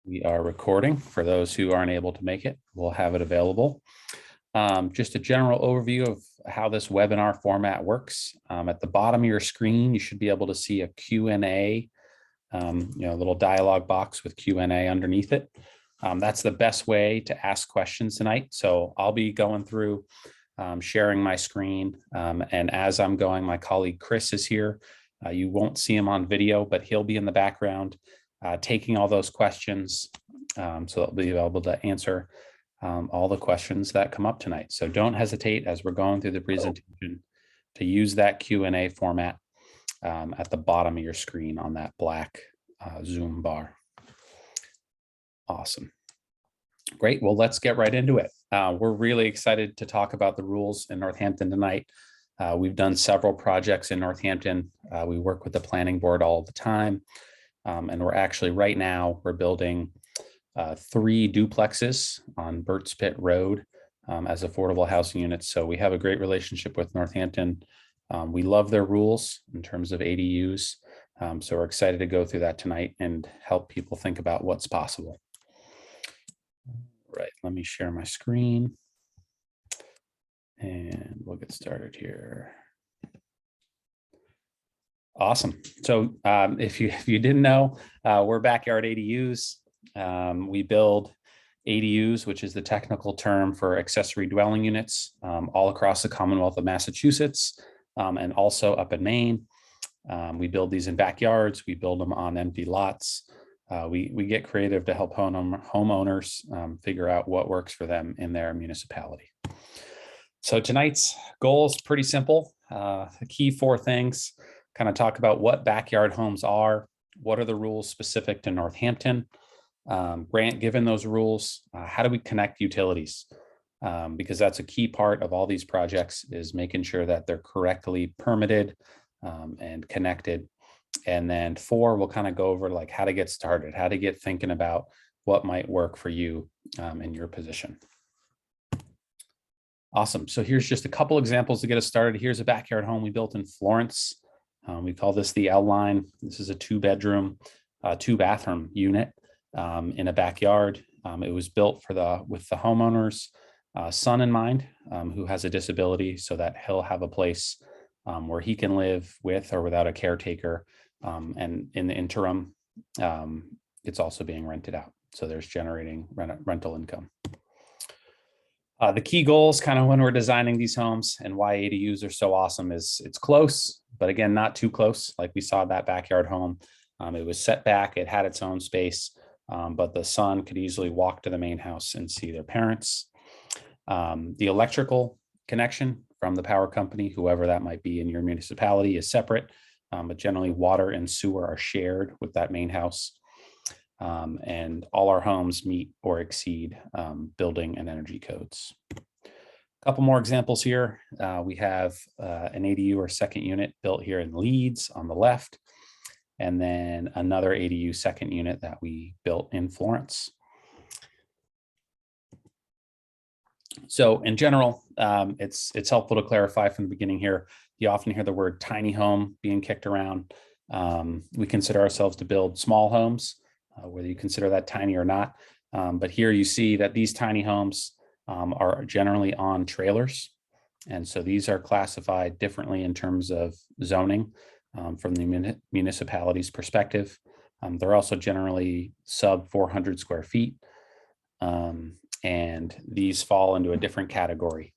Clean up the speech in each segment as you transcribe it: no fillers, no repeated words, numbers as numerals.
We are recording. For those who aren't able to make it, we'll have it available. Just a general overview of how this webinar format works. At the bottom of your screen, you should be able to see a Q&A, a little dialog box with Q&A underneath it. That's the best way to ask questions tonight. So I'll be going through sharing my screen. And as I'm going, my colleague Chris is here. You won't see him on video, but he'll be in the background taking all those questions. So they'll be able to answer all the questions that come up tonight. So don't hesitate as we're going through the presentation to use that Q&A format at the bottom of your screen on that black Zoom bar. Awesome. Great. Well, let's get right into it. We're really excited to talk about the rules in Northampton tonight. We've done several projects in Northampton. We work with the planning board all the time. And we're actually right now, we're building 3 duplexes on Burt's Pit Road as affordable housing units. So we have a great relationship with Northampton. We love their rules in terms of ADUs. So we're excited to go through that tonight and help people think about what's possible. Right, let me share my screen and we'll get started here. Awesome. So if you didn't know, we're Backyard ADUs. We build ADUs, which is the technical term for accessory dwelling units, all across the Commonwealth of Massachusetts and also up in Maine. We build these in backyards. We build them on empty lots. We get creative to help homeowners figure out what works for them in their municipality. So tonight's goal is pretty simple. The key 4 things. Kind of talk about what backyard homes are, what are the rules specific to Northampton, given those rules, how do we connect utilities? Because that's a key part of all these projects is making sure that they're correctly permitted and connected. And then 4, we'll kind of go over like how to get started, how to get thinking about what might work for you in your position. Awesome. So here's just a couple examples to get us started. Here's a backyard home we built in Florence. We call this the L line. This is a 2-bedroom, 2-bathroom unit in a backyard. It was built with the homeowner's son in mind, who has a disability, so that he'll have a place where he can live with or without a caretaker. And in the interim, it's also being rented out. So there's generating rental income. The key goals kind of when we're designing these homes and why ADUs are so awesome is it's close, but again, not too close. Like we saw that backyard home, it was set back, it had its own space, but the son could easily walk to the main house and see their parents. The electrical connection from the power company, whoever that might be in your municipality, is separate, but generally water and sewer are shared with that main house. And all our homes meet or exceed building and energy codes. A couple more examples here. We have an ADU or second unit built here in Leeds on the left, and then another ADU second unit that we built in Florence. So in general, it's helpful to clarify from the beginning here. You often hear the word tiny home being kicked around. We consider ourselves to build small homes, whether you consider that tiny or not. But here you see that these tiny homes are generally on trailers. And so these are classified differently in terms of zoning from the municipality's perspective. They're also generally sub 400 square feet. And these fall into a different category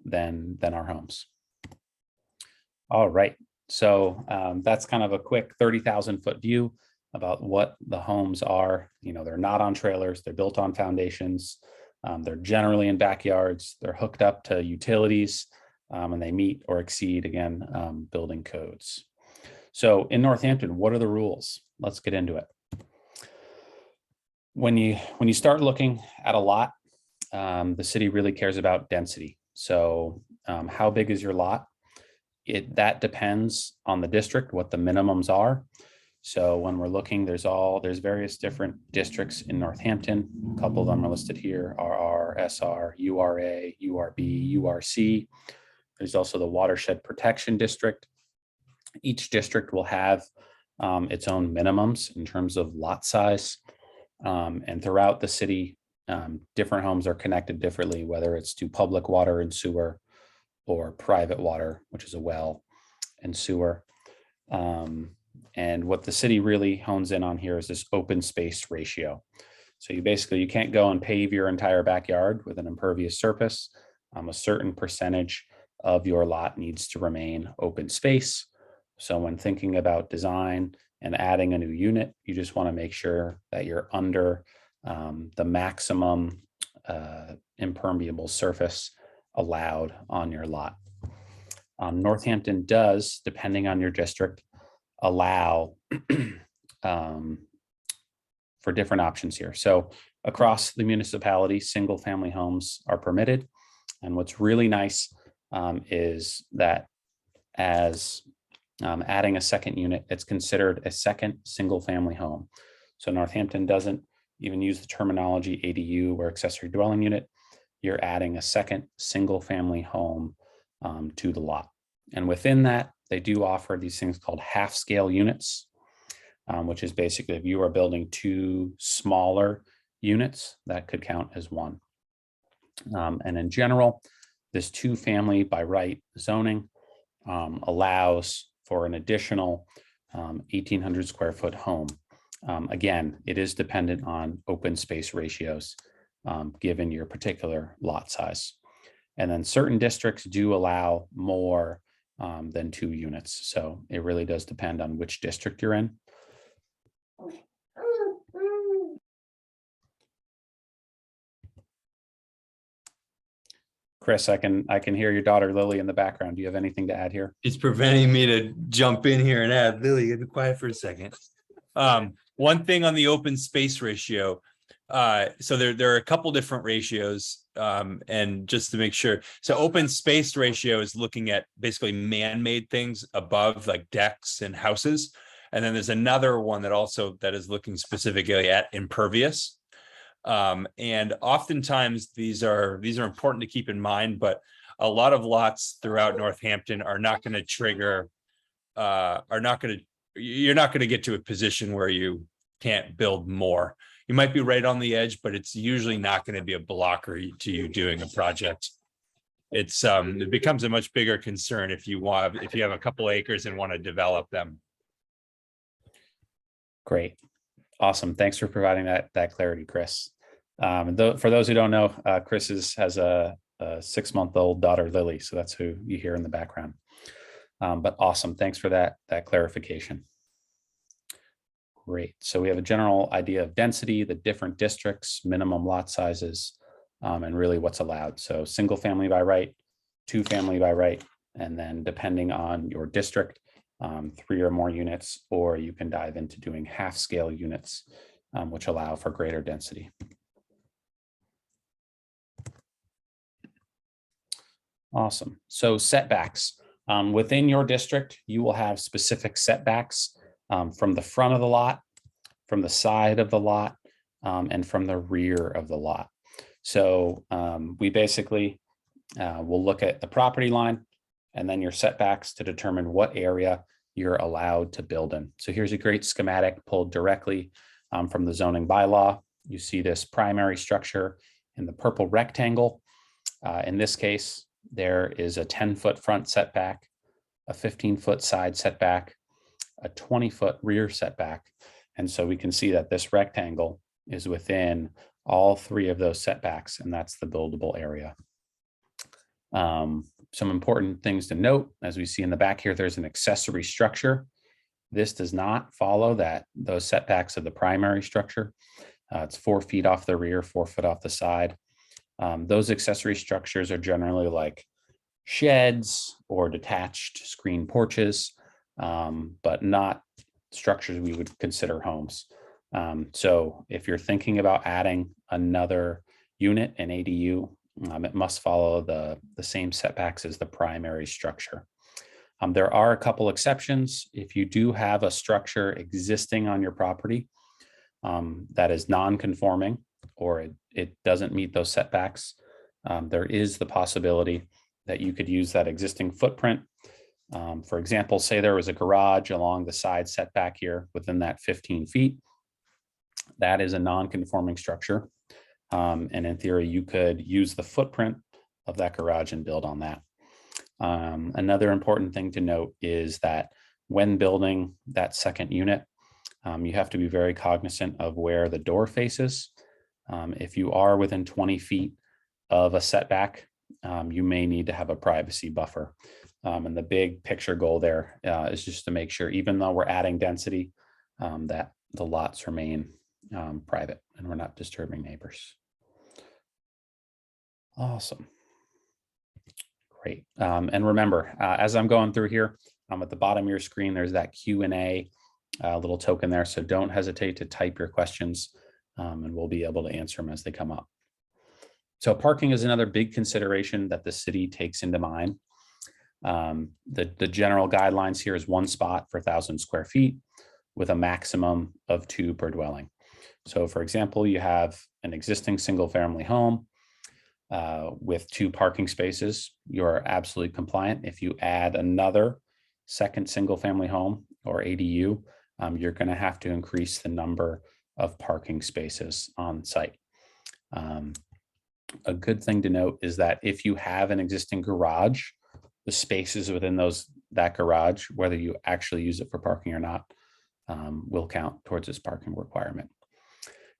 than our homes. All right, so that's kind of a quick 30,000 foot view about what the homes are. You know, they're not on trailers, they're built on foundations, they're generally in backyards, they're hooked up to utilities, and they meet or exceed, again, building codes. So in Northampton, what are the rules? Let's get into it. When you start looking at a lot, the city really cares about density. So how big is your lot? That depends on the district, what the minimums are. So when we're looking, there's various different districts in Northampton. A couple of them are listed here: RR, SR, URA, URB, URC. There's also the Watershed Protection District. Each district will have its own minimums in terms of lot size. And throughout the city, different homes are connected differently, whether it's to public water and sewer or private water, which is a well and sewer. And what the city really hones in on here is this open space ratio. So you can't go and pave your entire backyard with an impervious surface. A certain percentage of your lot needs to remain open space. So when thinking about design and adding a new unit, you just want to make sure that you're under the maximum impermeable surface allowed on your lot. Northampton does, depending on your district, allow for different options here. So across the municipality, single family homes are permitted. And what's really nice is that as adding a second unit, it's considered a second single family home. So Northampton doesn't even use the terminology ADU or accessory dwelling unit. You're adding a second single family home to the lot. And within that, they do offer these things called half scale units, which is basically if you are building two smaller units, that could count as one. And in general, this 2-family by right zoning allows for an additional 1,800 square foot home. Again, it is dependent on open space ratios given your particular lot size. And then certain districts do allow more than 2 units. So it really does depend on which district you're in. Chris, I can hear your daughter Lily in the background. Do you have anything to add here? It's preventing me to jump in here and add. Lily, you be quiet for a second. One thing on the open space ratio. So there are a couple different ratios, and just to make sure. So open space ratio is looking at basically man-made things above, like decks and houses. And then there's another one that is looking specifically at impervious. And oftentimes these are important to keep in mind, but a lot of lots throughout Northampton are not going to trigger, you're not going to get to a position where you can't build more. You might be right on the edge, but it's usually not going to be a blocker to you doing a project. It becomes a much bigger concern if you have a couple acres and want to develop them. Great. Awesome. Thanks for providing that clarity, Chris. For those who don't know, Chris has a 6-month-old daughter, Lily. So that's who you hear in the background. But awesome. Thanks for that clarification. Great. So we have a general idea of density, the different districts, minimum lot sizes, and really what's allowed. So single family by right, 2-family by right, and then depending on your district, 3 or more units, or you can dive into doing half scale units, which allow for greater density. Awesome. So setbacks. Within your district, you will have specific setbacks from the front of the lot, from the side of the lot, and from the rear of the lot. So we basically will look at the property line and then your setbacks to determine what area you're allowed to build in. So here's a great schematic pulled directly from the zoning bylaw. You see this primary structure in the purple rectangle. In this case, there is a 10-foot front setback, a 15-foot side setback, a 20-foot rear setback. And so we can see that this rectangle is within all 3 of those setbacks, and that's the buildable area. Some important things to note, as we see in the back here, there's an accessory structure. This does not follow those setbacks of the primary structure. It's 4 feet off the rear, 4 foot off the side. Those accessory structures are generally like sheds or detached screen porches, but not structures we would consider homes. So if you're thinking about adding another unit, an ADU, it must follow the same setbacks as the primary structure. There are a couple exceptions. If you do have a structure existing on your property that is non-conforming or it doesn't meet those setbacks, there is the possibility that you could use that existing footprint. For example, say there was a garage along the side setback here within that 15 feet. That is a non-conforming structure. And in theory, you could use the footprint of that garage and build on that. Another important thing to note is that when building that second unit, you have to be very cognizant of where the door faces. If you are within 20 feet of a setback, you may need to have a privacy buffer. And the big picture goal there is just to make sure, even though we're adding density, that the lots remain private and we're not disturbing neighbors. Awesome. Great. And remember, as I'm going through here, at the bottom of your screen, there's that Q&A little token there. So don't hesitate to type your questions and we'll be able to answer them as they come up. So parking is another big consideration that the city takes into mind. The general guidelines here is 1 spot for 1,000 square feet with a maximum of 2 per dwelling. So for example, you have an existing single family home with 2 parking spaces, you're absolutely compliant. If you add another second single family home or ADU, you're going to have to increase the number of parking spaces on site. A good thing to note is that if you have an existing garage, the spaces within that garage, whether you actually use it for parking or not, will count towards this parking requirement.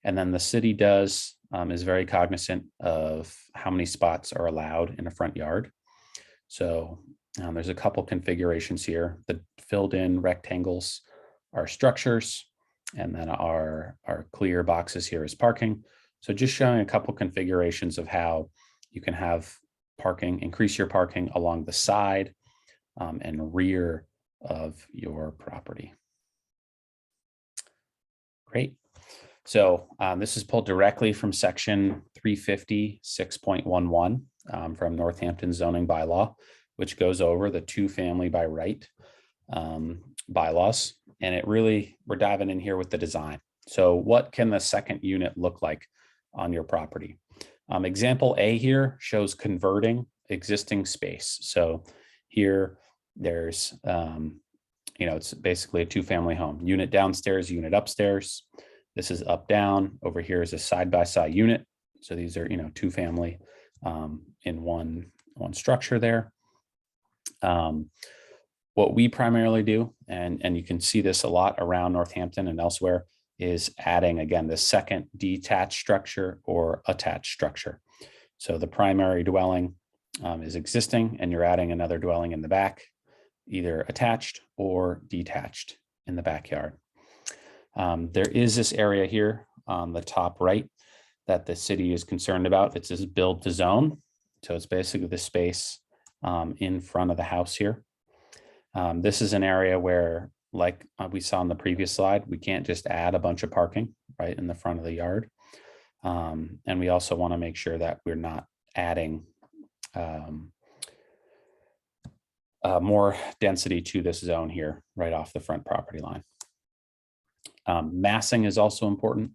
And then the city is very cognizant of how many spots are allowed in a front yard. So there's a couple configurations here. The filled in rectangles are structures, and then our clear boxes here is parking. So just showing a couple configurations of how you can have parking, increase your parking along the side and rear of your property. Great. So this is pulled directly from section 350 6.11 from Northampton zoning bylaw, which goes over the 2-family by right bylaws. And we're diving in here with the design. So what can the second unit look like on your property? Example A here shows converting existing space. So here there's, it's basically a 2-family home, unit downstairs, unit upstairs. This is up down. Over here is a side-by-side unit. So these are, 2-family in one structure there. What we primarily do, and you can see this a lot around Northampton and elsewhere, is adding, again, the second detached structure or attached structure. So the primary dwelling is existing and you're adding another dwelling in the back, either attached or detached in the backyard. There is this area here on the top right that the city is concerned about. It's this build to zone. So it's basically the space in front of the house here. This is an area where, like we saw on the previous slide, we can't just add a bunch of parking right in the front of the yard. And we also want to make sure that we're not adding more density to this zone here right off the front property line. Massing is also important.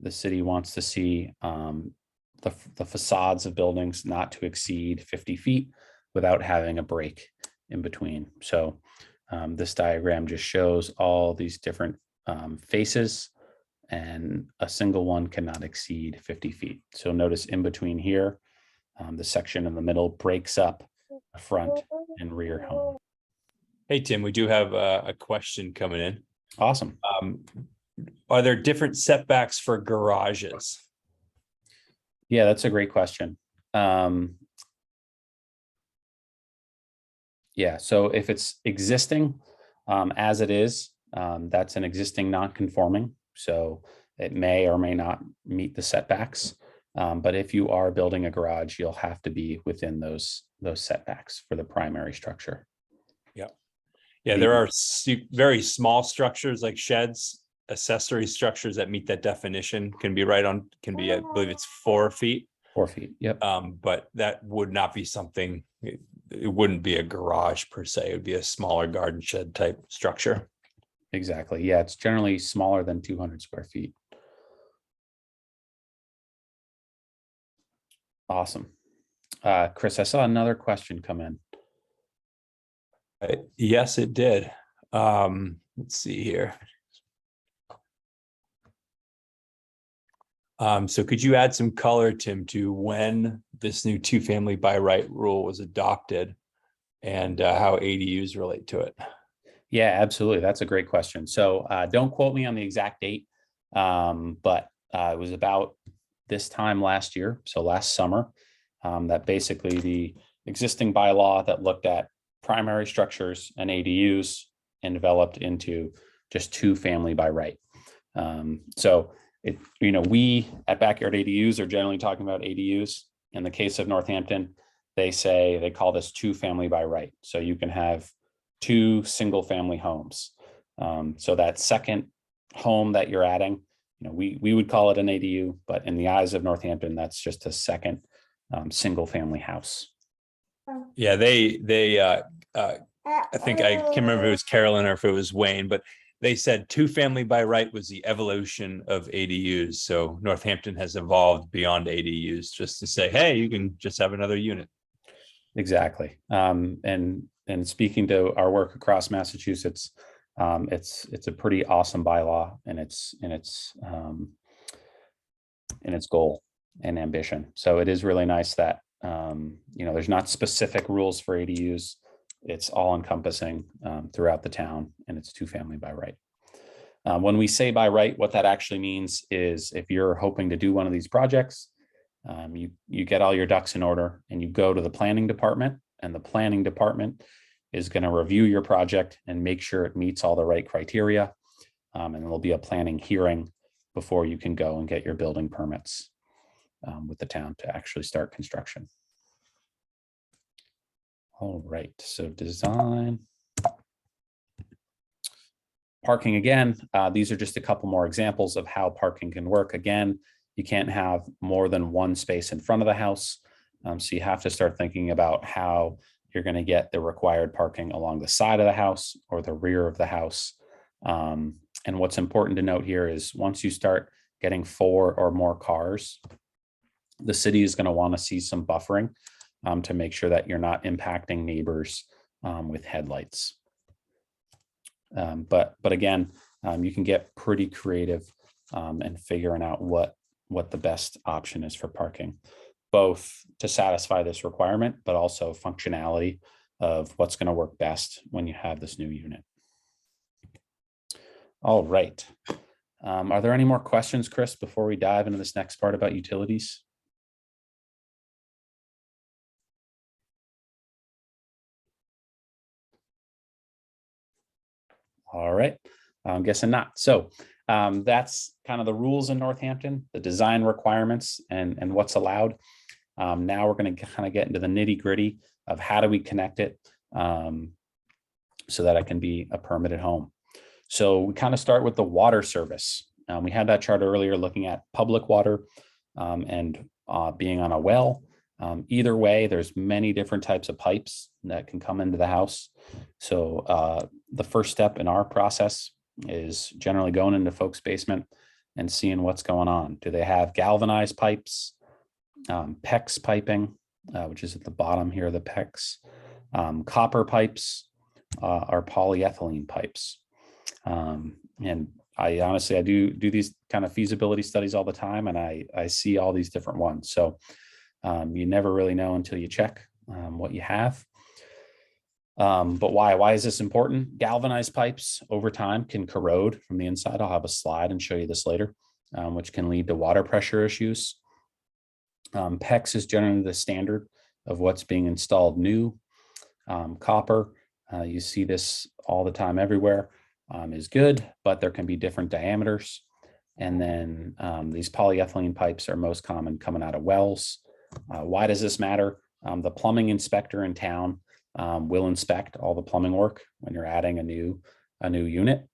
The city wants to see the facades of buildings not to exceed 50 feet without having a break in between. So this diagram just shows all these different faces, and a single one cannot exceed 50 feet. So notice in between here, the section in the middle breaks up the front and rear home. Hey, Tim, we do have a question coming in. Awesome. Are there different setbacks for garages? Yeah, that's a great question. Yeah, so if it's existing as it is, that's an existing non-conforming. So it may or may not meet the setbacks. But if you are building a garage, you'll have to be within those setbacks for the primary structure. Yeah, there are very small structures like sheds, accessory structures that meet that definition, can be, I believe it's 4 feet. 4 feet, yep. But that would not be something, it wouldn't be a garage per se, it would be a smaller garden shed type structure. Exactly, yeah, it's generally smaller than 200 square feet. Awesome. Chris, I saw another question come in. Yes, it did. Let's see here. So could you add some color, Tim, to when this new 2-family by right rule was adopted and how ADUs relate to it? Yeah, absolutely. That's a great question. So don't quote me on the exact date, but it was about this time last year, so last summer, that basically the existing bylaw that looked at primary structures and ADUs and developed into just 2-family by right. So we at Backyard ADUs are generally talking about ADUs. In the case of Northampton, they call this 2-family by right. So you can have 2 single-family homes. So that second home that you're adding, we would call it an ADU, but in the eyes of Northampton, that's just a second single-family house. Yeah, I think I can't remember if it was Carolyn or if it was Wayne, but they said 2-family by right was the evolution of ADUs. So Northampton has evolved beyond ADUs just to say, hey, you can just have another unit. Exactly. And speaking to our work across Massachusetts, it's a pretty awesome bylaw in its goal and ambition. So it is really nice that there's not specific rules for ADUs. It's all encompassing throughout the town, and it's 2-family by right. When we say by right, what that actually means is if you're hoping to do one of these projects, you get all your ducks in order and you go to the planning department, and the planning department is going to review your project and make sure it meets all the right criteria. And there'll be a planning hearing before you can go and get your building permits with the town to actually start construction. All right, so design. Parking again, these are just a couple more examples of how parking can work. Again, you can't have more than one space in front of the house. So you have to start thinking about how you're going to get the required parking along the side of the house or the rear of the house. And what's important to note here is once you start getting 4 or more cars, the city is going to want to see some buffering to make sure that you're not impacting neighbors with headlights. But again, you can get pretty creative in figuring out what the best option is for parking, both to satisfy this requirement, but also functionality of what's going to work best when you have this new unit. All right. Are there any more questions, Chris, before we dive into this next part about utilities? All right, I'm guessing not. So that's kind of the rules in Northampton, the design requirements and what's allowed. Now we're going to kind of get into the nitty gritty of how do we connect it so that it can be a permitted home. So we kind of start with the water service. We had that chart earlier looking at public water and being on a well. Either way, there's many different types of pipes that can come into the house. So the first step in our process is generally going into folks' basement and seeing what's going on. Do they have galvanized pipes, PEX piping, which is at the bottom here, the PEX, copper pipes, or polyethylene pipes. And I honestly, I do these kind of feasibility studies all the time, and I see all these different ones. So you never really know until you check what you have. But why is this important? Galvanized pipes over time can corrode from the inside. I'll have a slide and show you this later, which can lead to water pressure issues. PEX is generally the standard of what's being installed new. Copper, you see this all the time everywhere, is good, but there can be different diameters. And then these polyethylene pipes are most common coming out of wells. Why does this matter? The plumbing inspector in town will inspect all the plumbing work when you're adding a new unit.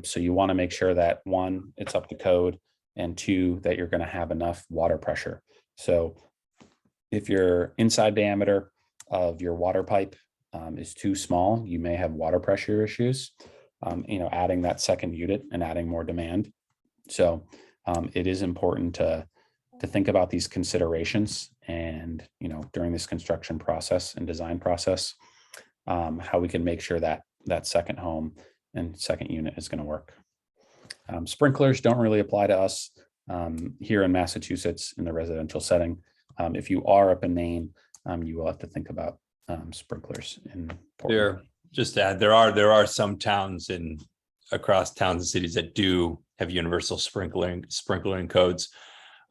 So you want to make sure that 1, it's up to code, and 2, that you're going to have enough water pressure. So if your inside diameter of your water pipe is too small, you may have water pressure issues, adding that second unit and adding more demand. So it is important to think about these considerations and, during this construction process and design process, how we can make sure that that second home and second unit is going to work. Sprinklers don't really apply to us. here in Massachusetts in the residential setting. If you are up in Maine, you will have to think about sprinklers in Portland. Just to add, there are some towns across towns and cities that do have universal sprinkling codes.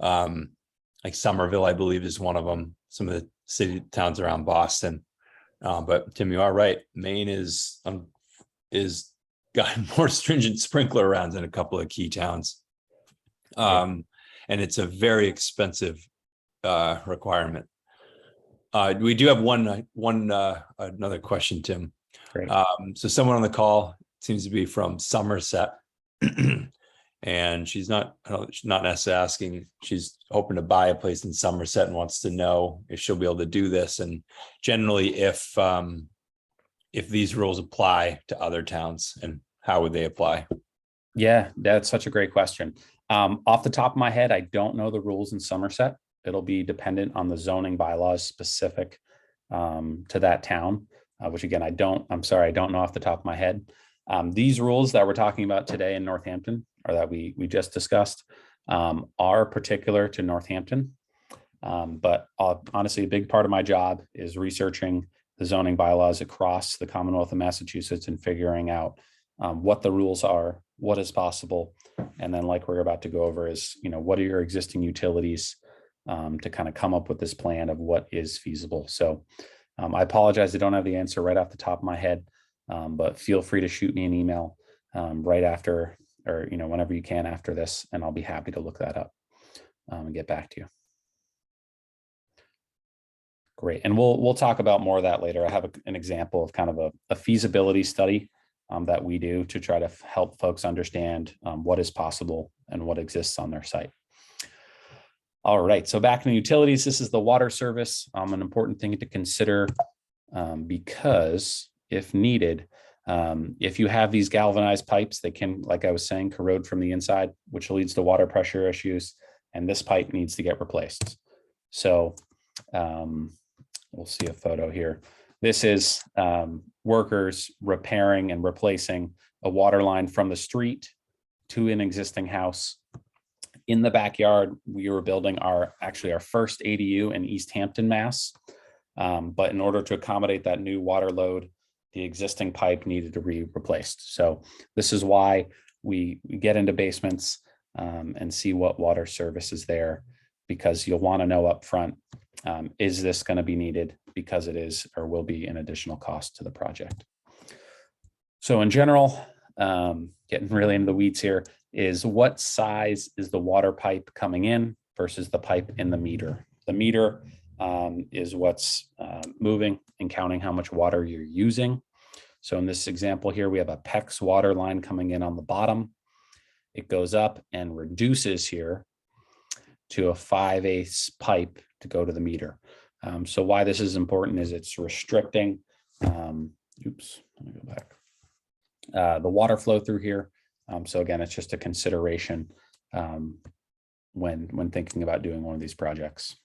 Like Somerville, I believe, is one of them. Some of the city towns around Boston. But Tim, you are right. Maine is got more stringent sprinkler rounds in a couple of key towns. And it's a very expensive requirement. We do have another question, Tim. Great. So someone on the call seems to be from Somerset, and she's not necessarily asking. She's hoping to buy a place in Somerset and wants to know if she'll be able to do this, and generally if these rules apply to other towns and how would they apply? Yeah, that's such a great question. Off the top of my head, I don't know the rules in Somerset. It'll be dependent on the zoning bylaws specific to that town, which again, I don't know off the top of my head. These rules that we're talking about today in Northampton, or that we just discussed, are particular to Northampton. But honestly, a big part of my job is researching the zoning bylaws across the Commonwealth of Massachusetts and figuring out what the rules are, what is possible. And then, like we're about to go over, is, what are your existing utilities to kind of come up with this plan of what is feasible. So I apologize, I don't have the answer right off the top of my head, but feel free to shoot me an email right after, or whenever you can after this, and I'll be happy to look that up and get back to you. Great, and we'll talk about more of that later. I have an example of kind of a feasibility study that we do to try to help folks understand what is possible and what exists on their site. All right, so back in the utilities, this is the water service, an important thing to consider because if needed, if you have these galvanized pipes, they can, like I was saying, corrode from the inside, which leads to water pressure issues, and this pipe needs to get replaced. So we'll see a photo here. This is workers repairing and replacing a water line from the street to an existing house. In the backyard, we were building our first ADU in East Hampton, Mass. But in order to accommodate that new water load, the existing pipe needed to be replaced. So this is why we get into basements and see what water service is there, because you'll want to know up front, is this going to be needed, because it is or will be an additional cost to the project. So in general, getting really into the weeds here, is what size is the water pipe coming in versus the pipe in the meter. The meter is what's moving and counting how much water you're using. So in this example here, we have a PEX water line coming in on the bottom. It goes up and reduces here to a 5/8 pipe to go to the meter. So why this is important is it's restricting, let me go back, the water flow through here. So again, it's just a consideration when thinking about doing one of these projects.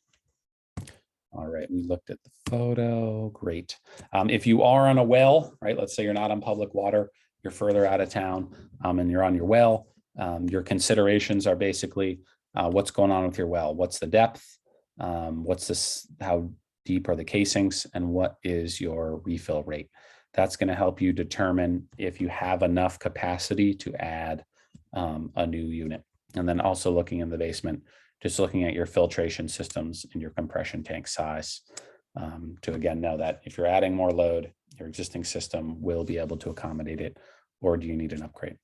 All right, we looked at the photo, great. If you are on a well, right, let's say you're not on public water, you're further out of town and you're on your well, your considerations are basically what's going on with your well, what's the depth, how deep are the casings, and what is your refill rate. That's going to help you determine if you have enough capacity to add a new unit. And then also looking in the basement, just looking at your filtration systems and your compression tank size to again know that if you're adding more load, your existing system will be able to accommodate it, or do you need an upgrade?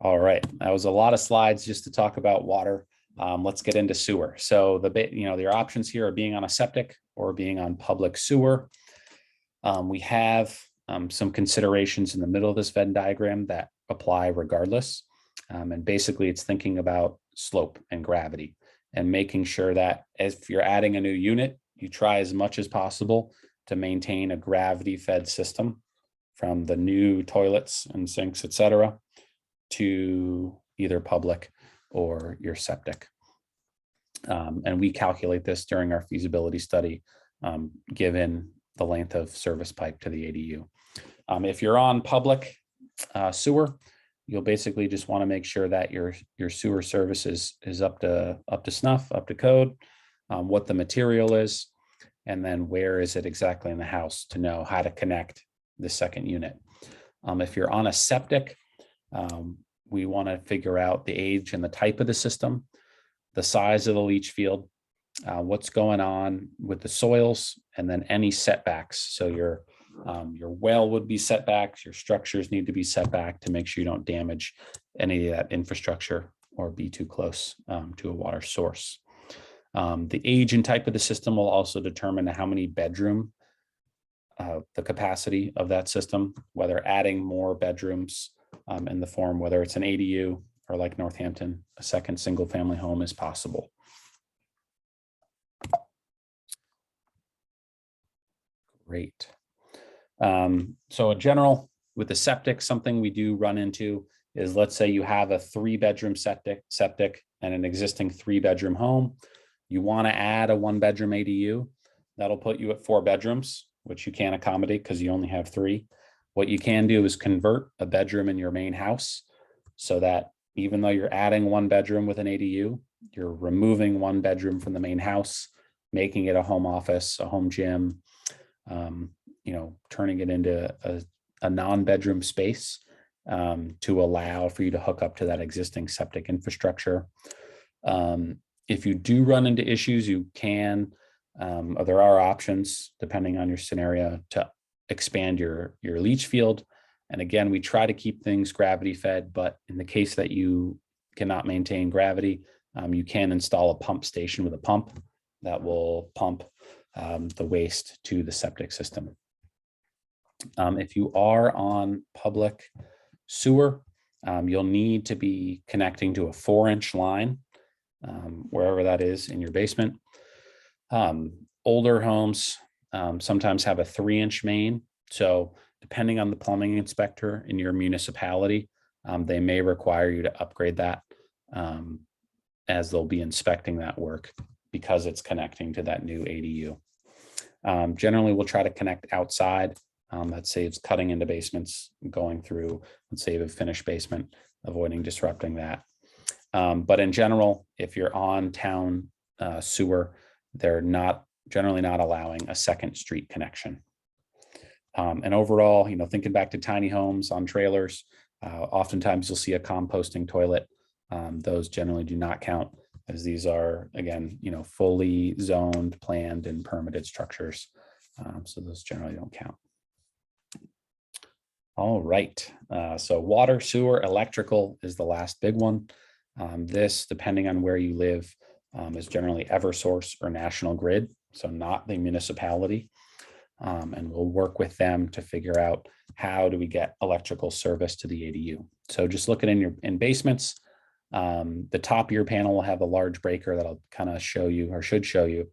All right, that was a lot of slides just to talk about water. Let's get into sewer. So your options here are being on a septic or being on public sewer. We have some considerations in the middle of this Venn diagram that apply regardless. And basically it's thinking about slope and gravity and making sure that if you're adding a new unit, you try as much as possible to maintain a gravity fed system from the new toilets and sinks, etc., to either public or your septic. And we calculate this during our feasibility study, given the length of service pipe to the ADU. If you're on public sewer, you'll basically just want to make sure that your sewer service is up to snuff, up to code, what the material is, and then where is it exactly in the house to know how to connect the second unit. If you're on a septic, we want to figure out the age and the type of the system, the size of the leach field, what's going on with the soils, and then any setbacks. So your well would be setbacks, your structures need to be set back to make sure you don't damage any of that infrastructure or be too close to a water source. The age and type of the system will also determine how many bedroom, the capacity of that system, whether adding more bedrooms in the form, whether it's an ADU or like Northampton, a second single family home is possible. Great. So in general, with the septic, something we do run into is, let's say you have a 3-bedroom septic and an existing 3-bedroom home. You want to add a 1-bedroom ADU. That'll put you at 4 bedrooms, which you can't accommodate because you only have 3. What you can do is convert a bedroom in your main house so that even though you're adding 1 bedroom with an ADU, you're removing 1 bedroom from the main house, making it a home office, a home gym, turning it into a non-bedroom space to allow for you to hook up to that existing septic infrastructure. If you do run into issues, you can, or there are options depending on your scenario to expand your leach field. And again, we try to keep things gravity fed, but in the case that you cannot maintain gravity, you can install a pump station with a pump that will pump the waste to the septic system. If you are on public sewer, you'll need to be connecting to a 4-inch line, wherever that is in your basement. Older homes sometimes have a 3-inch main. So depending on the plumbing inspector in your municipality, they may require you to upgrade that as they'll be inspecting that work because it's connecting to that new ADU. Generally, we'll try to connect outside. That saves cutting into basements, going through, let's say, a finished basement, avoiding disrupting that. But in general, if you're on town sewer, they're generally not allowing a second street connection. And overall, thinking back to tiny homes on trailers, oftentimes you'll see a composting toilet. Those generally do not count, as these are, again, fully zoned, planned, and permitted structures. So those generally don't count. All right. So water, sewer, electrical is the last big one. This, depending on where you live, is generally Eversource or National Grid, so not the municipality. And we'll work with them to figure out how do we get electrical service to the ADU. So just looking in basements, the top of your panel will have a large breaker that'll kind of show you, or should show you,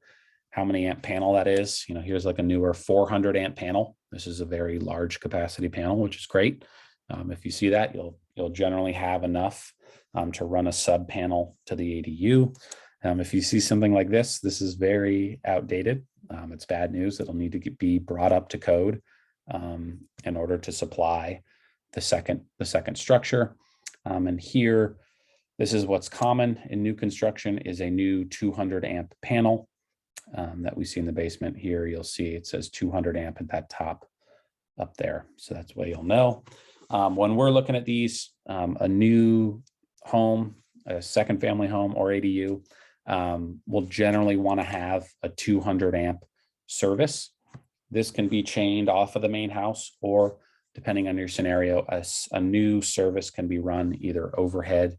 how many amp panel that is. Here's like a newer 400 amp panel. This is a very large capacity panel, which is great. If you see that, you'll generally have enough to run a sub panel to the ADU. If you see something like this is very outdated. It's bad news. It'll need to be brought up to code in order to supply the second structure. And here, this is what's common in new construction, is a new 200 amp panel that we see in the basement. Here you'll see it says 200 amp at that top up there. So that's why you'll know. When we're looking at these, a new home, a second family home or ADU, will generally want to have a 200 amp service. This can be chained off of the main house, or depending on your scenario, a new service can be run either overhead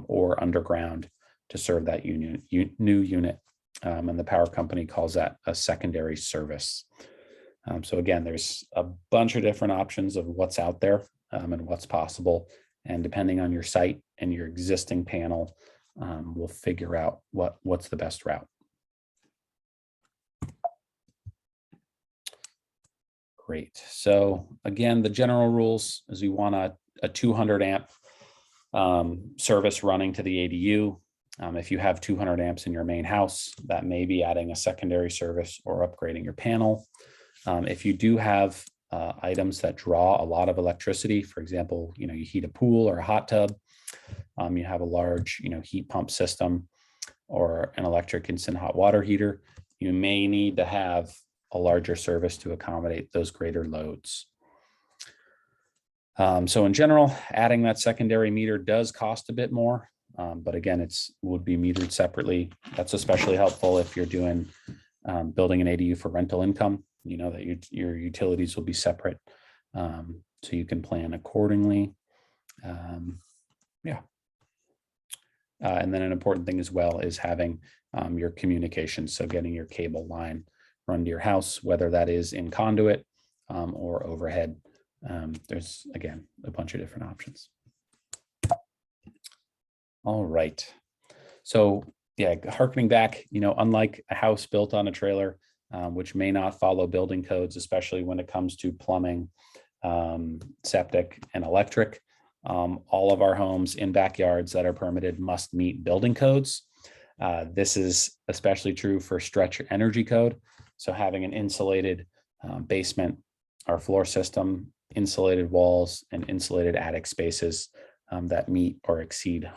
or underground to serve that new unit. And the power company calls that a secondary service. So again, there's a bunch of different options of what's out there and what's possible. And depending on your site and your existing panel, we'll figure out what's the best route. Great. So again, the general rules is we want a 200 amp service running to the ADU. If you have 200 amps in your main house, that may be adding a secondary service or upgrading your panel. If you do have items that draw a lot of electricity. For example, you heat a pool or a hot tub. You have a large, heat pump system or an electric instant hot water heater. You may need to have a larger service to accommodate those greater loads. So in general, adding that secondary meter does cost a bit more, but again, would be metered separately. That's especially helpful if you're doing building an ADU for rental income. That your utilities will be separate, so you can plan accordingly. And then an important thing as well is having your communication. So getting your cable line run to your house, whether that is in conduit or overhead. There's, again, a bunch of different options. All right. So yeah, harkening back, unlike a house built on a trailer, which may not follow building codes, especially when it comes to plumbing, septic, and electric, all of our homes in backyards that are permitted must meet building codes. This is especially true for stretch energy code. So having an insulated basement or floor system, insulated walls, and insulated attic spaces that meet or exceed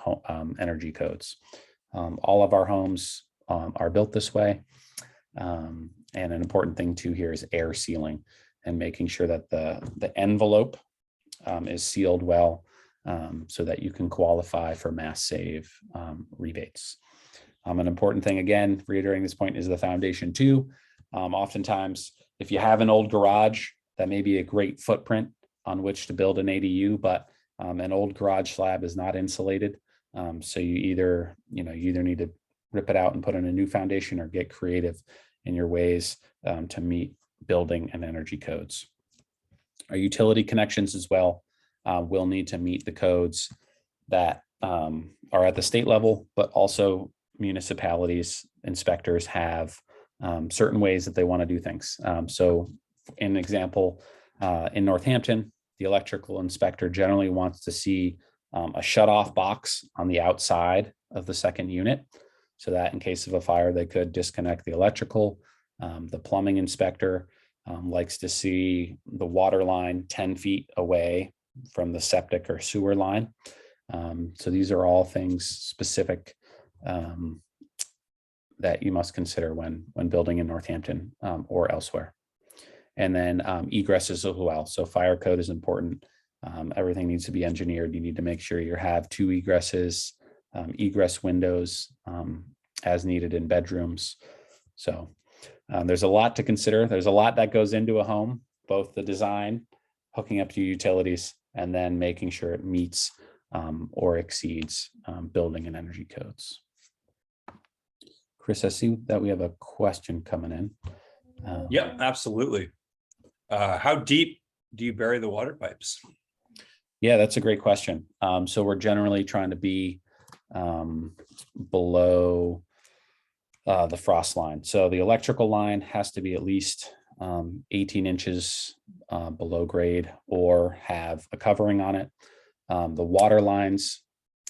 energy codes. All of our homes are built this way. And an important thing too here is air sealing and making sure that the envelope is sealed well, so that you can qualify for mass save rebates. An important thing, again, reiterating this point, is the foundation too. Oftentimes, if you have an old garage, that may be a great footprint on which to build an ADU, but an old garage slab is not insulated. So you either need to rip it out and put in a new foundation, or get creative in your ways to meet building and energy codes. Our utility connections as well will need to meet the codes that are at the state level, but also municipalities, inspectors have certain ways that they want to do things. So an example, in Northampton, the electrical inspector generally wants to see a shut-off box on the outside of the second unit, so that in case of a fire, they could disconnect the electrical. The plumbing inspector likes to see the water line 10 feet away from the septic or sewer line. So these are all things specific that you must consider when building in Northampton or elsewhere. And then egresses as well. So fire code is important. Everything needs to be engineered. You need to make sure you have 2 egresses, egress windows as needed in bedrooms. So there's a lot to consider. There's a lot that goes into a home, both the design, hooking up to utilities, and then making sure it meets or exceeds building and energy codes. Chris, I see that we have a question coming in. Yep, absolutely. How deep do you bury the water pipes? Yeah, that's a great question. So we're generally trying to be below the frost line. So the electrical line has to be at least 18 inches below grade, or have a covering on it. The water lines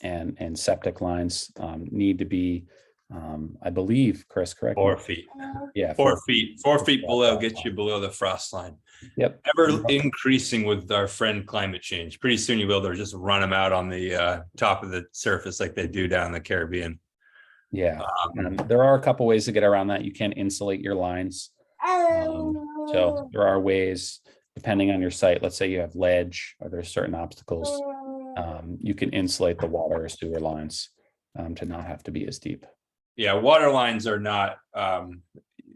and septic lines need to be, I believe, Chris, correct? 4 feet. Yeah, 4 feet. 4 feet below gets you below the frost line. Yep. Ever increasing with our friend climate change. Pretty soon you will be able to just run them out on the top of the surface like they do down in the Caribbean. Yeah. There are a couple ways to get around that. You can insulate your lines. So there are ways, depending on your site. Let's say you have ledge or there's certain obstacles. You can insulate the water or sewer lines to not have to be as deep. Yeah, water lines are not,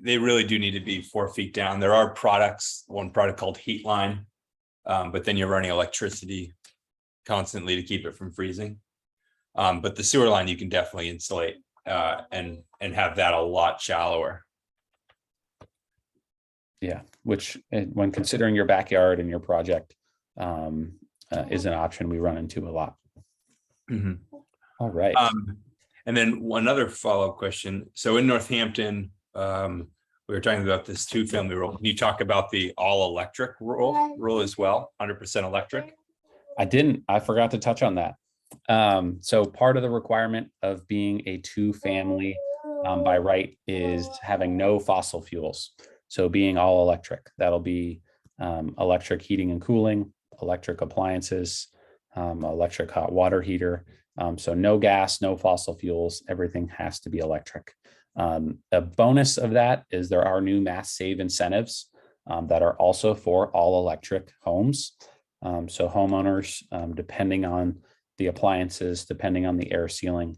they really do need to be 4 feet down. There are products, one product called Heat Line, but then you're running electricity constantly to keep it from freezing. But the sewer line you can definitely insulate and have that a lot shallower. Yeah, which when considering your backyard and your project is an option we run into a lot. Mm-hmm. All right. And then another follow-up question. So in Northampton, we were talking about this 2-family rule. Can you talk about the all electric rule as well? 100% electric? I forgot to touch on that. So part of the requirement of being a 2-family by right is having no fossil fuels. So being all electric, that'll be electric heating and cooling, electric appliances, electric hot water heater. So no gas, no fossil fuels, everything has to be electric. A bonus of that is there are new mass save incentives that are also for all electric homes. So homeowners, depending on the appliances, depending on the air sealing,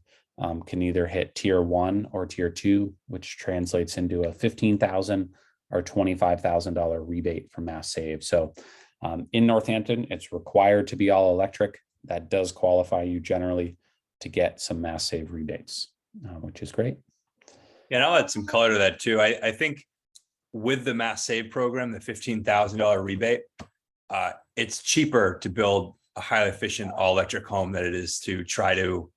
can either hit tier 1 or tier 2, which translates into a $15,000 or $25,000 rebate from mass save. So in Northampton, it's required to be all electric. That does qualify you generally to get some mass save rebates, which is great. Yeah, and I'll add some color to that too. I think with the mass save program, the $15,000 rebate, it's cheaper to build a highly efficient all electric home than it is to try to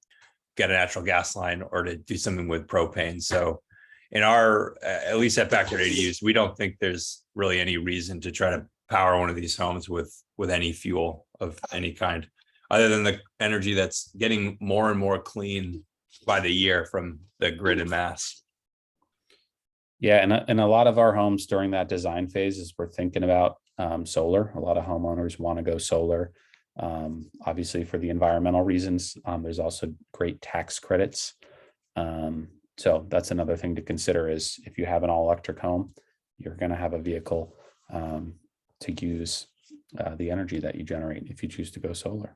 get a natural gas line or to do something with propane. So in our, at least at Backyard ADUs, we don't think there's really any reason to try to power one of these homes with any fuel of any kind, other than the energy that's getting more and more clean by the year from the grid and mass. Yeah, and a lot of our homes during that design phase is we're thinking about solar. A lot of homeowners want to go solar. Obviously for the environmental reasons, there's also great tax credits. So that's another thing to consider is if you have an all electric home, you're going to have a vehicle to use the energy that you generate if you choose to go solar.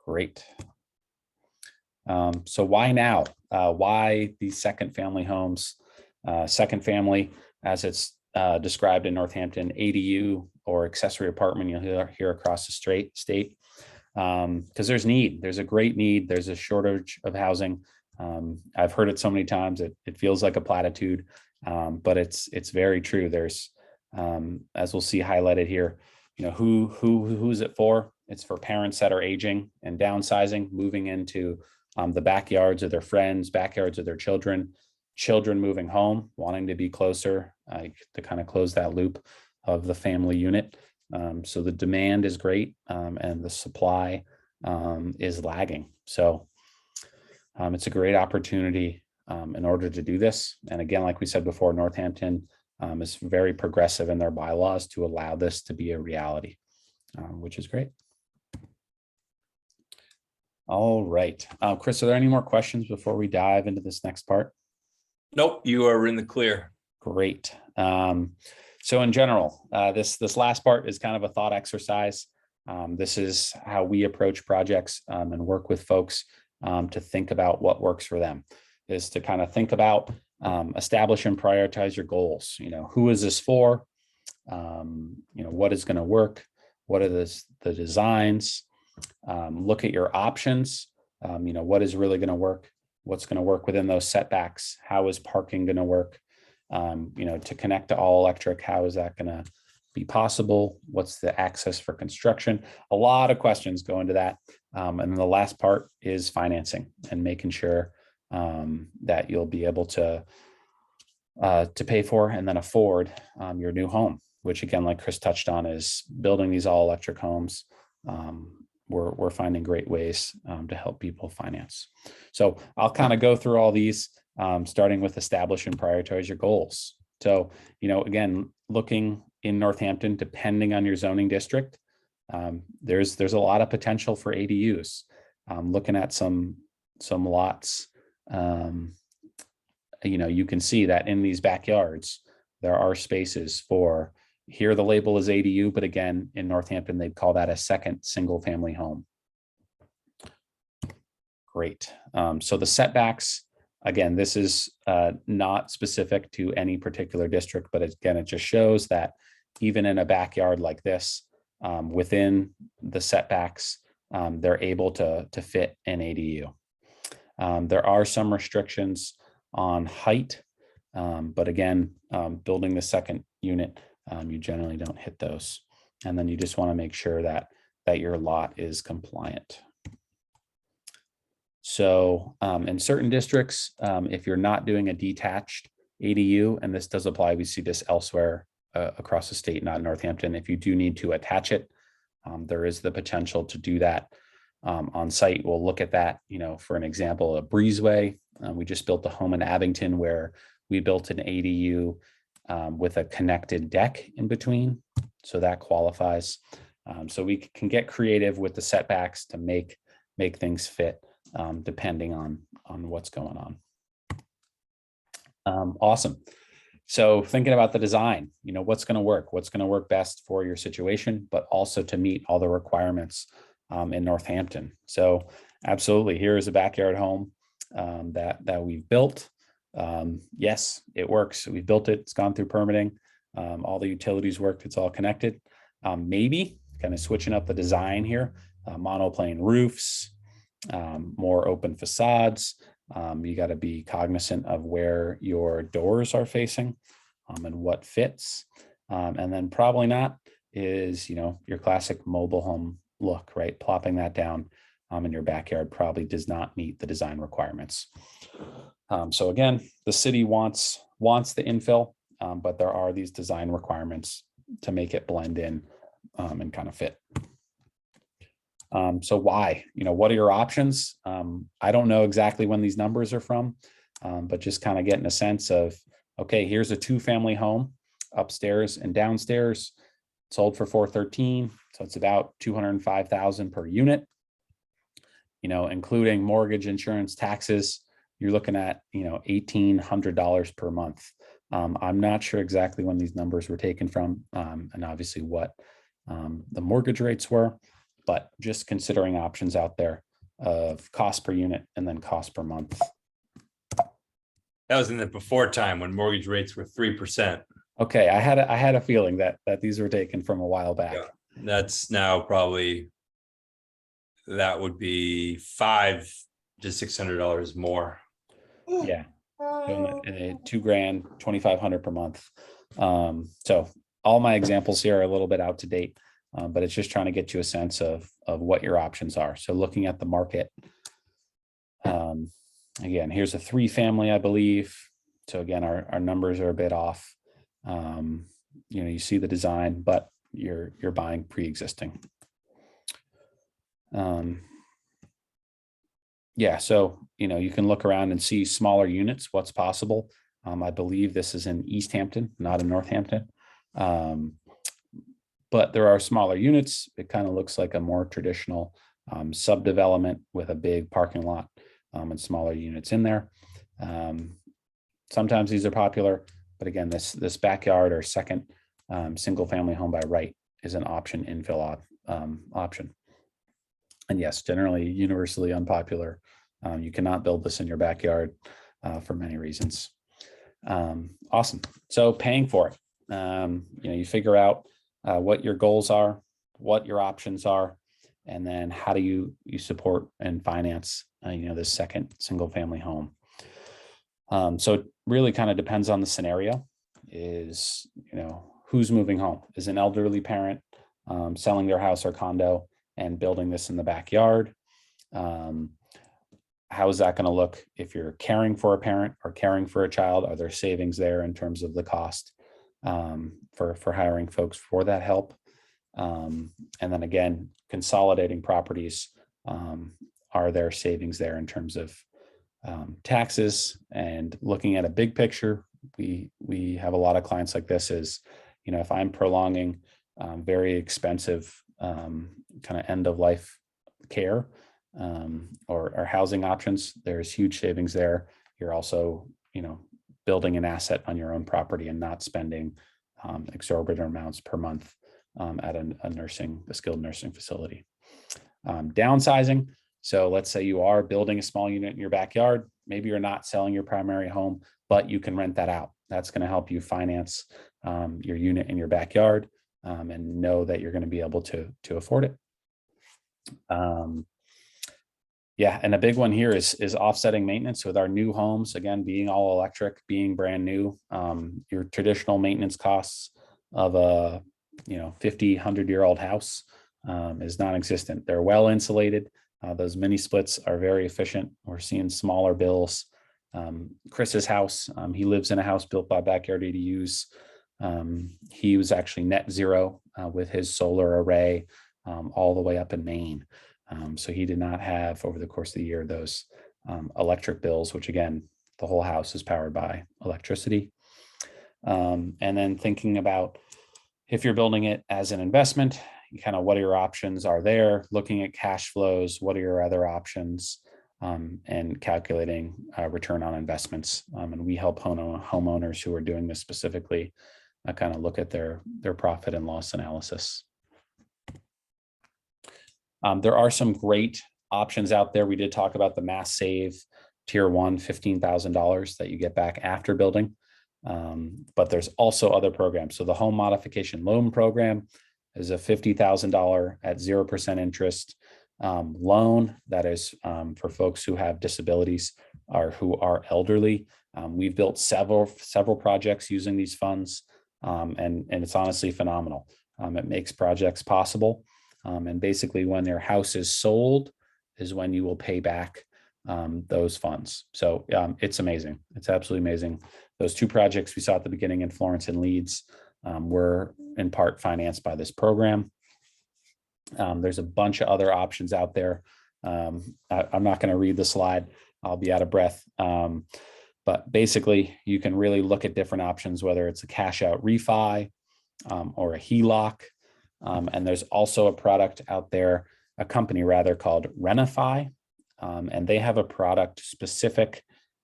Great. So why now? Why these second family homes? Second family, as it's described in Northampton, ADU or accessory apartment, you'll hear across the state, because there's need. There's a great need. There's a shortage of housing. I've heard it so many times it feels like a platitude, but it's very true. There's, as we'll see highlighted here, who's it for? It's for parents that are aging and downsizing, moving into the backyards of their friends, backyards of their children moving home, wanting to be closer to kind of close that loop of the family unit. So the demand is great and the supply is lagging. So it's a great opportunity in order to do this. And again, like we said before, Northampton is very progressive in their bylaws to allow this to be a reality, which is great. All right. Chris, are there any more questions before we dive into this next part? Nope, you are in the clear. Great. So in general, this last part is kind of a thought exercise. This is how we approach projects and work with folks to think about what works for them, is to kind of think about, establish and prioritize your goals. Who is this for? What is going to work? What are the designs? Look at your options. What is really going to work? What's going to work within those setbacks? How is parking going to work? To connect to all electric, how is that going to be possible? What's the access for construction? A lot of questions go into that. And then the last part is financing and making sure that you'll be able to pay for and then afford your new home, which again, like Chris touched on, is building these all electric homes. We're finding great ways to help people finance. So I'll kind of go through all these, starting with establish and prioritize your goals. So, again, looking in Northampton, depending on your zoning district, there's a lot of potential for ADUs. Looking at some lots, you can see that in these backyards, there are spaces for. Here the label is ADU, but again, in Northampton, they'd call that a second single family home. Great. So the setbacks, again, this is not specific to any particular district, but again, it just shows that even in a backyard like this, within the setbacks, they're able to fit an ADU. There are some restrictions on height, but again, building the second unit, you generally don't hit those. And then you just want to make sure that your lot is compliant. So in certain districts, if you're not doing a detached ADU, and this does apply, we see this elsewhere across the state, not Northampton, if you do need to attach it, there is the potential to do that on site. We'll look at that, for an example, a breezeway. We just built a home in Abington where we built an ADU with a connected deck in between. So that qualifies. So we can get creative with the setbacks to make things fit depending on what's going on. Awesome. So thinking about the design, what's going to work best for your situation, but also to meet all the requirements in Northampton. So absolutely, here is a backyard home that we've built. Yes, it works. We built it. It's gone through permitting. All the utilities worked. It's all connected. Maybe kind of switching up the design here, monoplane roofs, more open facades. You got to be cognizant of where your doors are facing and what fits. And then probably not is, your classic mobile home look, right? Plopping that down in your backyard probably does not meet the design requirements. So again, the city wants the infill, but there are these design requirements to make it blend in and kind of fit. So why, what are your options? I don't know exactly when these numbers are from, but just kind of getting a sense of, okay, here's a 2-family home, upstairs and downstairs, sold for $413. So it's about $205,000 per unit, including mortgage, insurance, taxes. You're looking at, $1,800 per month. I'm not sure exactly when these numbers were taken from, and obviously what the mortgage rates were, but just considering options out there of cost per unit and then cost per month. That was in the before time when mortgage rates were 3%. Okay, I had a feeling that these were taken from a while back. Yeah, that's now probably, that would be $500 to $600 more. Yeah, $2,000, $2,500 per month. So all my examples here are a little bit out to date, but it's just trying to get you a sense of what your options are. So looking at the market, again, here's a 3-family, I believe. So again, our numbers are a bit off. You see the design, but you're buying pre-existing. Yeah, so you can look around and see smaller units, what's possible. I believe this is in East Hampton, not in Northampton. But there are smaller units. It kind of looks like a more traditional subdevelopment with a big parking lot and smaller units in there. Sometimes these are popular, but again, this backyard or second single family home by right is an option, infill option. And yes, generally universally unpopular. You cannot build this in your backyard for many reasons. Awesome. So paying for it, you figure out what your goals are, what your options are, and then how do you support and finance, this second single family home. So it really kind of depends on the scenario. Is, who's moving home? Is an elderly parent selling their house or condo and building this in the backyard? How is that going to look if you're caring for a parent or caring for a child? Are there savings there in terms of the cost for hiring folks for that help? And then again, consolidating properties, are there savings there in terms of taxes? And looking at a big picture, we have a lot of clients like this is, if I'm prolonging very expensive kind of end of life care or housing options, there's huge savings there. You're also, building an asset on your own property and not spending exorbitant amounts per month at a skilled nursing facility. Downsizing. So let's say you are building a small unit in your backyard. Maybe you're not selling your primary home, but you can rent that out. That's going to help you finance your unit in your backyard and know that you're going to be able to afford it. Yeah, and a big one here is offsetting maintenance with our new homes. Again, being all electric, being brand new, your traditional maintenance costs of a 50, 100-year-old house is non-existent. They're well insulated. Those mini splits are very efficient. We're seeing smaller bills. Chris's house, he lives in a house built by Backyard ADUs. He was actually net zero with his solar array all the way up in Maine. So he did not have, over the course of the year, those electric bills, which again, the whole house is powered by electricity. And then thinking about if you're building it as an investment, kind of what are your options are there, looking at cash flows, what are your other options, and calculating return on investments. And we help homeowners who are doing this specifically kind of look at their profit and loss analysis. There are some great options out there. We did talk about the Mass Save Tier 1, $15,000 that you get back after building. But there's also other programs. So the Home Modification Loan Program is a $50,000 at 0% interest loan that is for folks who have disabilities or who are elderly. We've built several projects using these funds, and it's honestly phenomenal. It makes projects possible. And basically when their house is sold is when you will pay back those funds. So it's amazing. It's absolutely amazing. Those two projects we saw at the beginning in Florence and Leeds were in part financed by this program. There's a bunch of other options out there. I'm not going to read the slide. I'll be out of breath. But basically, you can really look at different options, whether it's a cash out refi or a HELOC. And there's also a product out there, a company rather, called Renify. And they have a product specific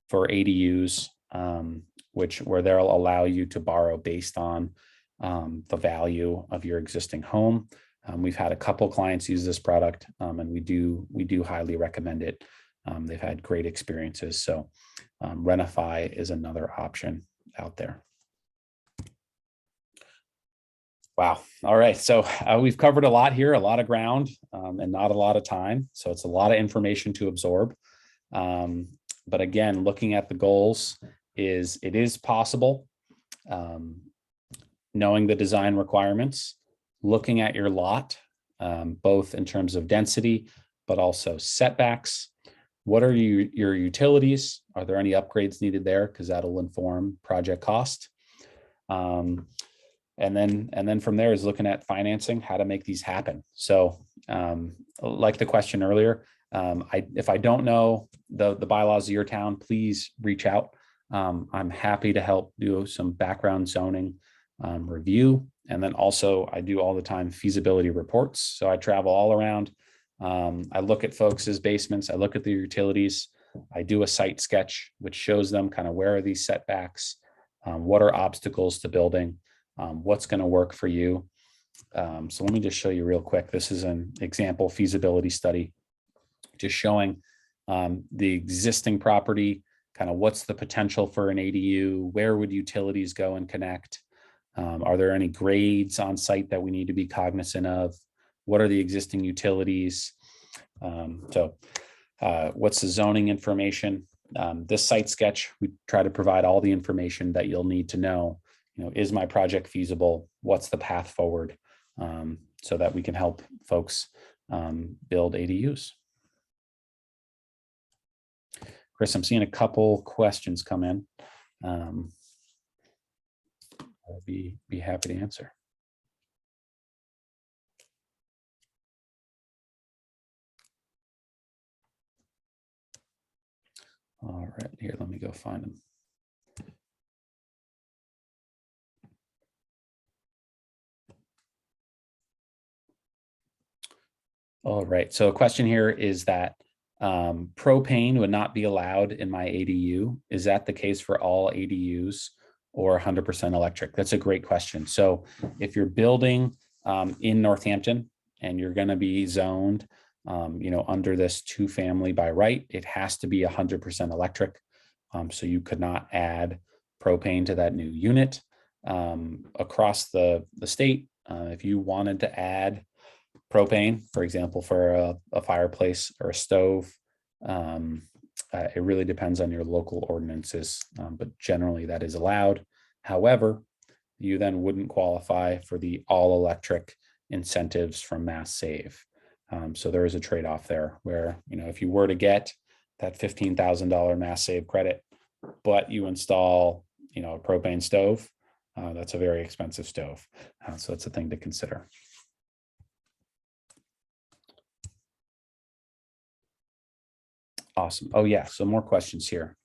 for ADUs, where they'll allow you to borrow based on the value of your existing home. We've had a couple clients use this product, and we do highly recommend it. They've had great experiences. So Renify is another option out there. Wow. All right. So we've covered a lot here, a lot of ground, and not a lot of time. So it's a lot of information to absorb. But again, looking at the goals, it is possible. Knowing the design requirements, looking at your lot, both in terms of density, but also setbacks. What are your utilities? Are there any upgrades needed there? Because that'll inform project cost. And then from there is looking at financing, how to make these happen. So like the question earlier, if I don't know the bylaws of your town, please reach out. I'm happy to help do some background zoning review. And then also I do all the time feasibility reports. So I travel all around. I look at folks' basements. I look at the utilities. I do a site sketch, which shows them kind of where are these setbacks, what are obstacles to building, what's going to work for you. So let me just show you real quick. This is an example feasibility study, just showing the existing property, kind of what's the potential for an ADU, where would utilities go and connect? Are there any grades on site that we need to be cognizant of? What are the existing utilities? What's the zoning information? This site sketch, we try to provide all the information that you'll need to know. Is my project feasible? What's the path forward? So that we can help folks build ADUs. Chris, I'm seeing a couple questions come in. I'll be happy to answer. All right, here, let me go find them. All right, so a question here is that propane would not be allowed in my ADU. Is that the case for all ADUs or 100% electric? That's a great question. So if you're building in Northampton and you're going to be zoned, under this 2-family by right, it has to be 100% electric. So you could not add propane to that new unit. Across the state, if you wanted to add propane, for example, for a fireplace or a stove, it really depends on your local ordinances, but generally that is allowed. However, you then wouldn't qualify for the all electric incentives from Mass Save. So there is a trade-off there where, if you were to get that $15,000 Mass Save credit, but you install, a propane stove, that's a very expensive stove. So it's a thing to consider. Awesome. Oh yeah, so more questions here.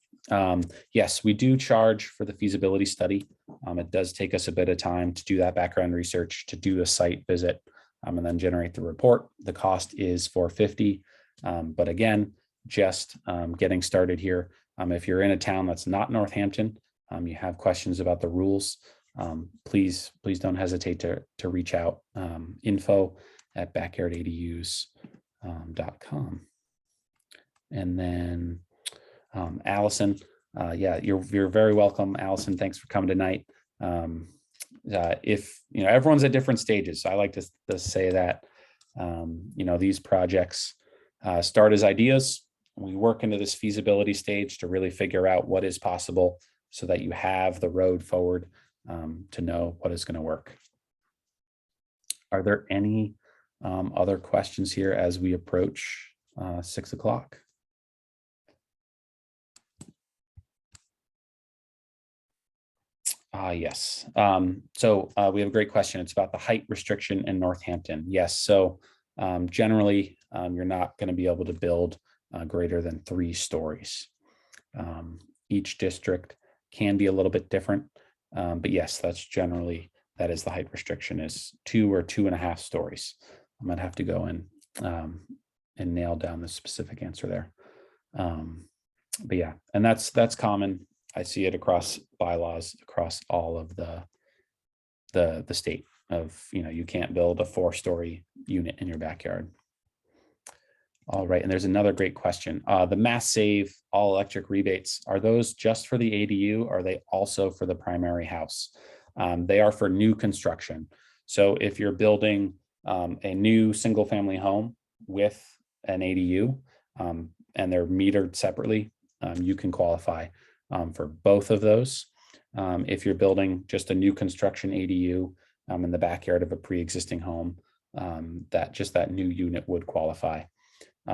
Yes, we do charge for the feasibility study. It does take us a bit of time to do that background research, to do a site visit, and then generate the report. The cost is $450. But again, just getting started here. If you're in a town that's not Northampton, you have questions about the rules, please don't hesitate to reach out. info@backyardadus.com. And then Allison, yeah, you're very welcome, Allison. Thanks for coming tonight. If everyone's at different stages, so I like to say that these projects start as ideas. We work into this feasibility stage to really figure out what is possible, so that you have the road forward to know what is going to work. Are there any other questions here as we approach 6 o'clock? Yes. So we have a great question. It's about the height restriction in Northampton. Yes. So generally, you're not going to be able to build greater than 3 stories. Each district can be a little bit different, but yes, that is the height restriction, is 2 or 2.5 stories. I'm gonna have to go in and nail down the specific answer there. But yeah, and that's common. I see it across bylaws across all of the state of, you can't build a 4-story unit in your backyard. All right, and there's another great question. The Mass Save all electric rebates, are those just for the ADU, or are they also for the primary house? They are for new construction. So if you're building a new single family home with an ADU, and they're metered separately, you can qualify for both of those. If you're building just a new construction ADU in the backyard of a pre-existing home, that new unit would qualify.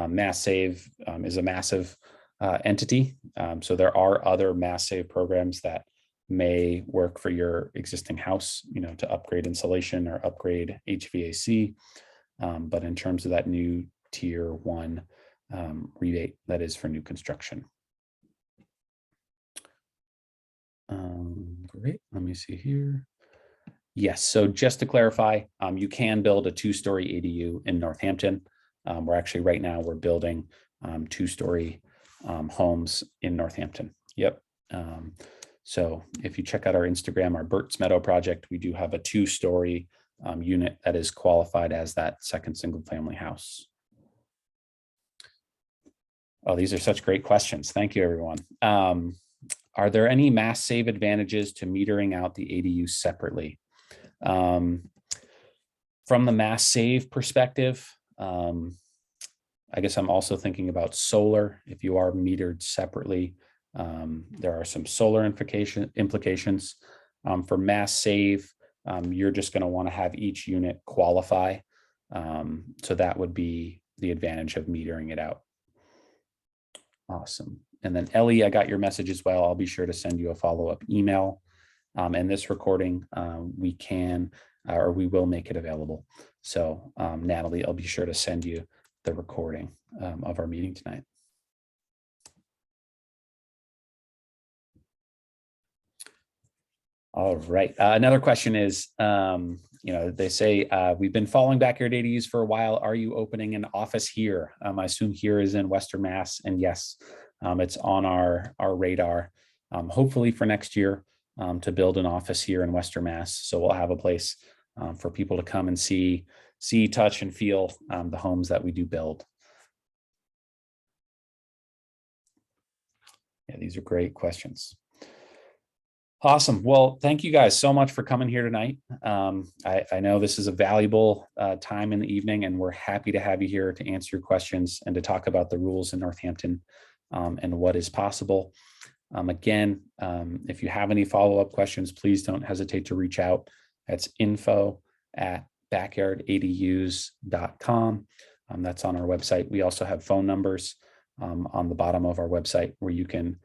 Mass Save is a massive entity. So there are other Mass Save programs that may work for your existing house, to upgrade insulation or upgrade HVAC. But in terms of that new tier 1 rebate, that is for new construction. Great. Let me see here. Yes. So just to clarify, you can build a 2-story ADU in Northampton. Right now we're building 2-story homes in Northampton. Yep. So if you check out our Instagram, our Burt's Meadow project, we do have a 2-story unit that is qualified as that second single family house. Oh, these are such great questions. Thank you, everyone. Are there any Mass Save advantages to metering out the ADU separately? From the Mass Save perspective, I guess I'm also thinking about solar. If you are metered separately, there are some solar implications. For Mass Save, you're just going to want to have each unit qualify. So that would be the advantage of metering it out. Awesome. And then Ellie, I got your message as well. I'll be sure to send you a follow-up email. And this recording, we will make it available. So Natalie, I'll be sure to send you the recording of our meeting tonight. All right. Another question is, they say, we've been following Backyard ADUs for a while. Are you opening an office here? I assume here is in Western Mass. And yes, it's on our radar, hopefully for next year, to build an office here in Western Mass. So we'll have a place for people to come and see, touch, and feel the homes that we do build. Yeah, these are great questions. Awesome. Well, thank you guys so much for coming here tonight. I know this is a valuable time in the evening, and we're happy to have you here to answer your questions and to talk about the rules in Northampton and what is possible. Again, if you have any follow-up questions, please don't hesitate to reach out. That's info@backyardadus.com. That's on our website. We also have phone numbers on the bottom of our website where you can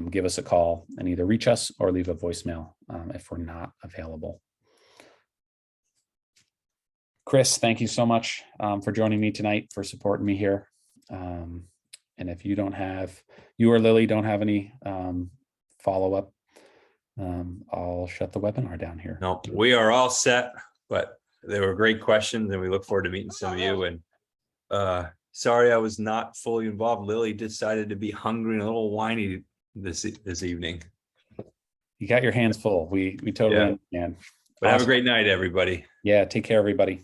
give us a call and either reach us or leave a voicemail if we're not available. Chris, thank you so much for joining me tonight, for supporting me here. And if you or Lily don't have any follow-up, I'll shut the webinar down here. No, we are all set, but they were great questions and we look forward to meeting some of you. And sorry I was not fully involved. Lily decided to be hungry and a little whiny this evening. You got your hands full. We totally understand. But have a great night, everybody. Yeah, take care, everybody.